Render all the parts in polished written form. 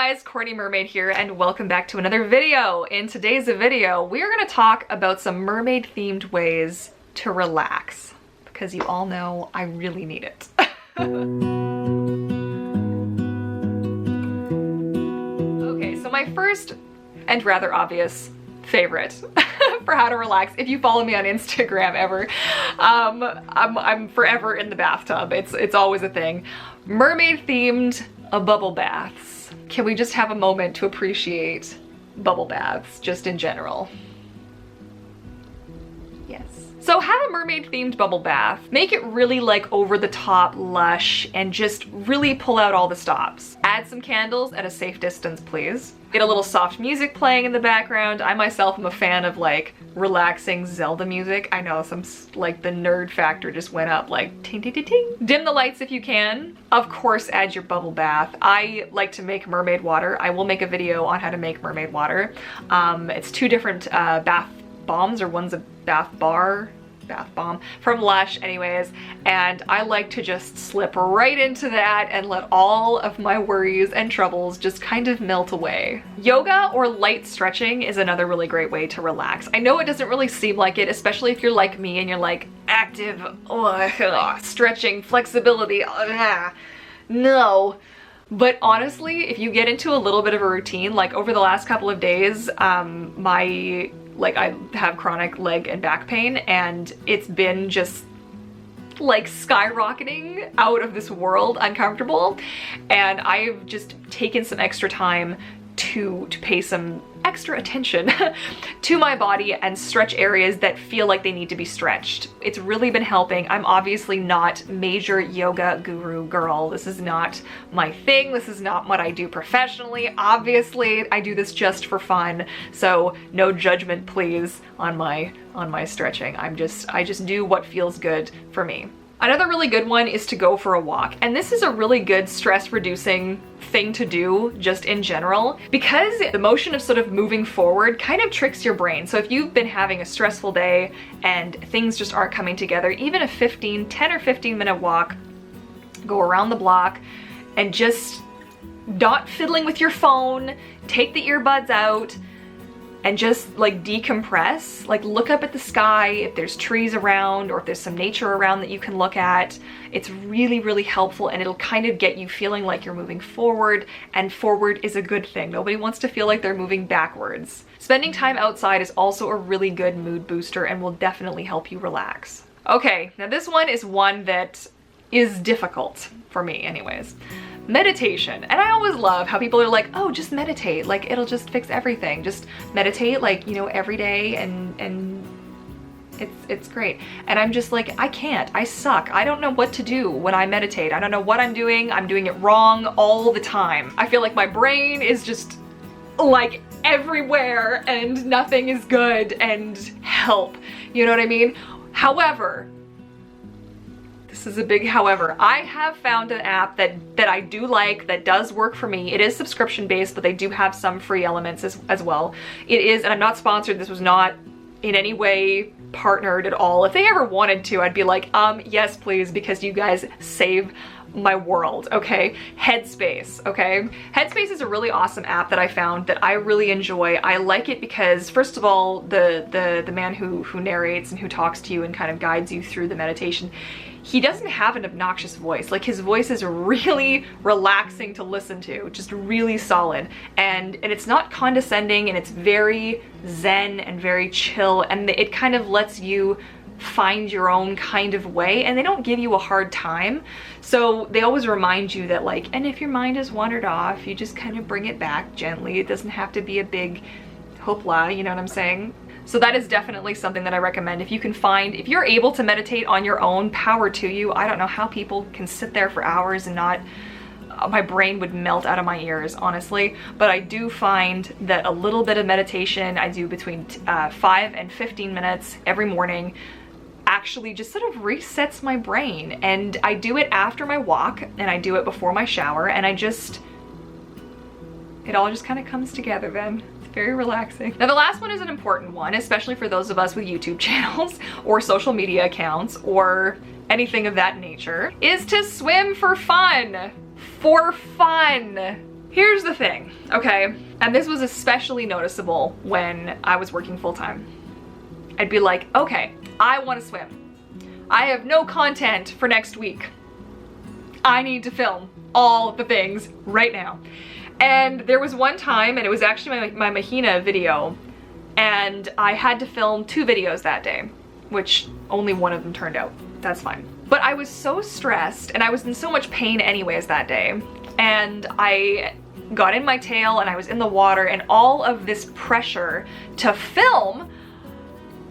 guys, Courtney Mermaid here, and welcome back to another video. In today's video, we are going to talk about some mermaid themed ways to relax, because you all know I really need it. Okay, so my first and rather obvious favorite for how to relax, if you follow me on Instagram ever, I'm forever in the bathtub. It's always a thing. Mermaid themed bubble baths. Can we just have a moment to appreciate bubble baths just in general? Yes. So have a mermaid themed bubble bath. Make it really like over the top, lush, and just really pull out all the stops. Add some candles at a safe distance, please. Get a little soft music playing in the background. I myself am a fan of like relaxing Zelda music. I know some, like, the nerd factor just went up, like ting ting ting ting. Dim the lights if you can. Of course, add your bubble bath. I like to make mermaid water. I will make a video on how to make mermaid water. It's two different bath bombs, or one's a bath bomb from Lush anyways, and I like to just slip right into that and let all of my worries and troubles just kind of melt away. Yoga or light stretching is another really great way to relax. I know it doesn't really seem like it, especially if you're like me and you're like active, stretching, flexibility, no. But honestly, if you get into a little bit of a routine, like over the last couple of days, I have chronic leg and back pain, and it's been just like skyrocketing out of this world uncomfortable, and I've just taken some extra time to pay some extra attention to my body and stretch areas that feel like they need to be stretched. It's really been helping. I'm obviously not major yoga guru girl. This is not my thing. This is not what I do professionally. Obviously, I do this just for fun, so no judgment please on my stretching. I just do what feels good for me. Another really good one is to go for a walk. And this is a really good stress reducing thing to do just in general, because the motion of sort of moving forward kind of tricks your brain. So if you've been having a stressful day and things just aren't coming together, even a 10 or 15 minute walk, go around the block and just not fiddling with your phone, take the earbuds out, and just like decompress, like look up at the sky if there's trees around or if there's some nature around that you can look at. It's really, really helpful, and it'll kind of get you feeling like you're moving forward, and forward is a good thing. Nobody wants to feel like they're moving backwards. Spending time outside is also a really good mood booster and will definitely help you relax. Okay, now this one is one that is difficult for me anyways. Meditation. And I always love how people are like, oh, just meditate, like it'll just fix everything. Just meditate, like, you know, every day, and it's great. And I'm just like, I can't. I suck. I don't know what to do when I meditate. I don't know what I'm doing. I'm doing it wrong all the time. I feel like my brain is just like everywhere and nothing is good, and help. You know what I mean? However, this is a big however. I have found an app that I do like, that does work for me. It is subscription based, but they do have some free elements as well. It is, and I'm not sponsored, this was not in any way partnered at all. If they ever wanted to, I'd be like, yes please, because you guys save my world, okay? Headspace, okay? Headspace is a really awesome app that I found that I really enjoy. I like it because, first of all, the man who narrates and who talks to you and kind of guides you through the meditation, he doesn't have an obnoxious voice. Like, his voice is really relaxing to listen to, just really solid. And it's not condescending, and it's very zen and very chill, and it kind of lets you find your own kind of way, and they don't give you a hard time. So they always remind you that, like, and if your mind has wandered off, you just kind of bring it back gently. It doesn't have to be a big hoopla, you know what I'm saying? So that is definitely something that I recommend. If you can find, if you're able to meditate on your own, power to you. I don't know how people can sit there for hours and not, my brain would melt out of my ears, honestly. But I do find that a little bit of meditation, I do between 5 and 15 minutes every morning, actually just sort of resets my brain. And I do it after my walk, and I do it before my shower, and it all just kind of comes together then. Very relaxing. Now the last one is an important one, especially for those of us with YouTube channels or social media accounts or anything of that nature, is to swim for fun. For fun. Here's the thing, okay? And this was especially noticeable when I was working full-time. I'd be like, okay, I want to swim. I have no content for next week. I need to film all the things right now. And there was one time, and it was actually my Mahina video, and I had to film 2 videos that day, which only one of them turned out. That's fine. But I was so stressed, and I was in so much pain anyways that day, and I got in my tail, and I was in the water, and all of this pressure to film,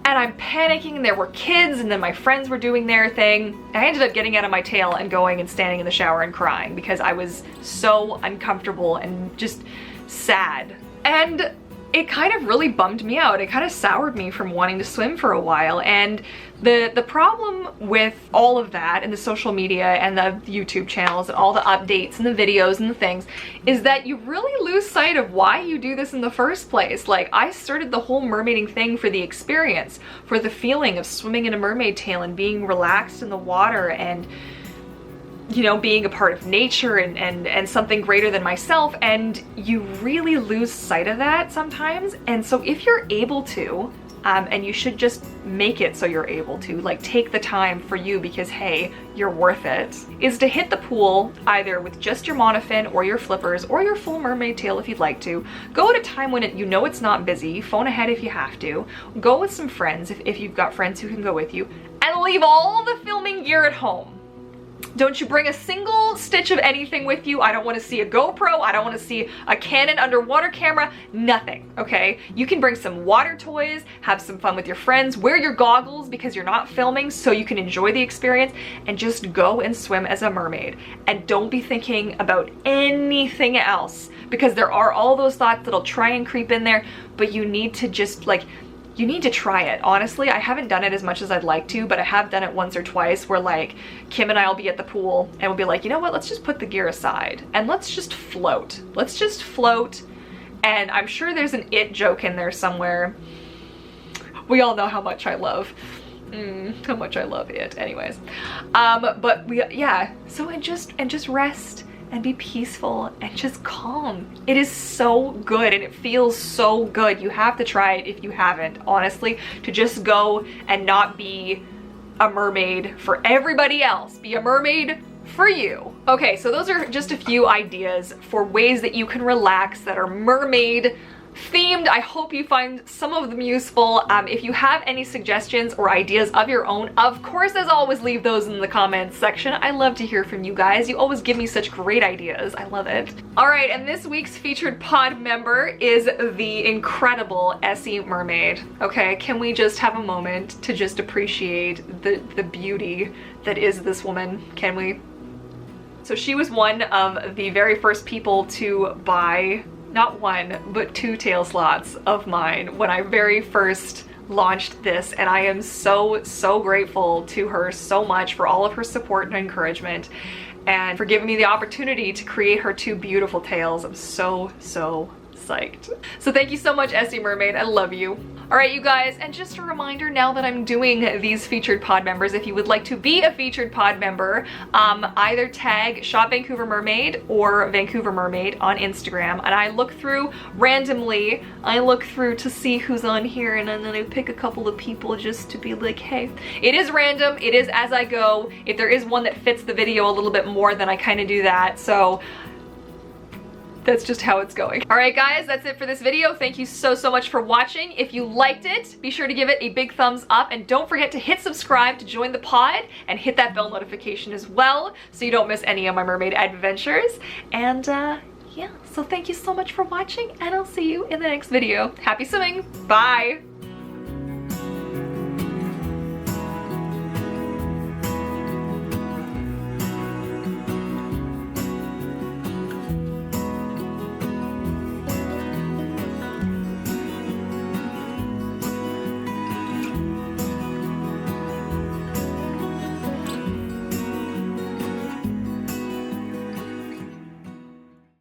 and I'm panicking, and there were kids, and then my friends were doing their thing. I ended up getting out of my tail and going and standing in the shower and crying because I was so uncomfortable and just sad. And it kind of really bummed me out. It kind of soured me from wanting to swim for a while. And the problem with all of that and the social media and the YouTube channels and all the updates and the videos and the things is that you really lose sight of why you do this in the first place. Like, I started the whole mermaiding thing for the experience, for the feeling of swimming in a mermaid tail and being relaxed in the water and, you know, being a part of nature and something greater than myself, and you really lose sight of that sometimes. And so if you're able to, and you should just make it so you're able to, like, take the time for you because, hey, you're worth it, is to hit the pool either with just your monofin or your flippers or your full mermaid tail if you'd like to. Go at a time when you know it's not busy, phone ahead if you have to, go with some friends if you've got friends who can go with you, and leave all the filming gear at home. Don't you bring a single stitch of anything with you. I don't want to see a GoPro. I don't want to see a Canon underwater camera. Nothing, okay? You can bring some water toys, have some fun with your friends, wear your goggles because you're not filming so you can enjoy the experience, and just go and swim as a mermaid. And don't be thinking about anything else because there are all those thoughts that'll try and creep in there, but you need to just, like, you need to try it. Honestly, I haven't done it as much as I'd like to, but I have done it once or twice where, like, Kim and I will be at the pool and we'll be like, you know what, let's just put the gear aside and let's just float. Let's just float. And I'm sure there's an it joke in there somewhere. We all know how much I love how much I love it. Anyways, but yeah, so and just rest and be peaceful and just calm. It is so good and it feels so good. You have to try it if you haven't, honestly, to just go and not be a mermaid for everybody else. Be a mermaid for you. Okay, so those are just a few ideas for ways that you can relax that are mermaid themed. I hope you find some of them useful. If you have any suggestions or ideas of your own, of course, as always, leave those in the comments section. I love to hear from you guys. You always give me such great ideas. I love it. All right, and this week's featured pod member is the incredible Essie Mermaid. Okay, can we just have a moment to just appreciate the beauty that is this woman? Can we? So she was one of the very first people to buy not one, but 2 tail slots of mine when I very first launched this, and I am so grateful to her so much for all of her support and encouragement and for giving me the opportunity to create her 2 beautiful tails. I'm so psyched. So thank you so much, Essie Mermaid. I love you. All right, you guys, and just a reminder now that I'm doing these featured pod members, if you would like to be a featured pod member, either tag Shop Vancouver Mermaid or Vancouver Mermaid on Instagram, and I look through randomly, to see who's on here, and then I pick a couple of people just to be like, hey, it is random, it is as I go. If there is one that fits the video a little bit more, then I kind of do that. So that's just how it's going. All right, guys, that's it for this video. Thank you so much for watching. If you liked it, be sure to give it a big thumbs up, and don't forget to hit subscribe to join the pod and hit that bell notification as well so you don't miss any of my mermaid adventures. And yeah, so thank you so much for watching, and I'll see you in the next video. Happy swimming. Bye.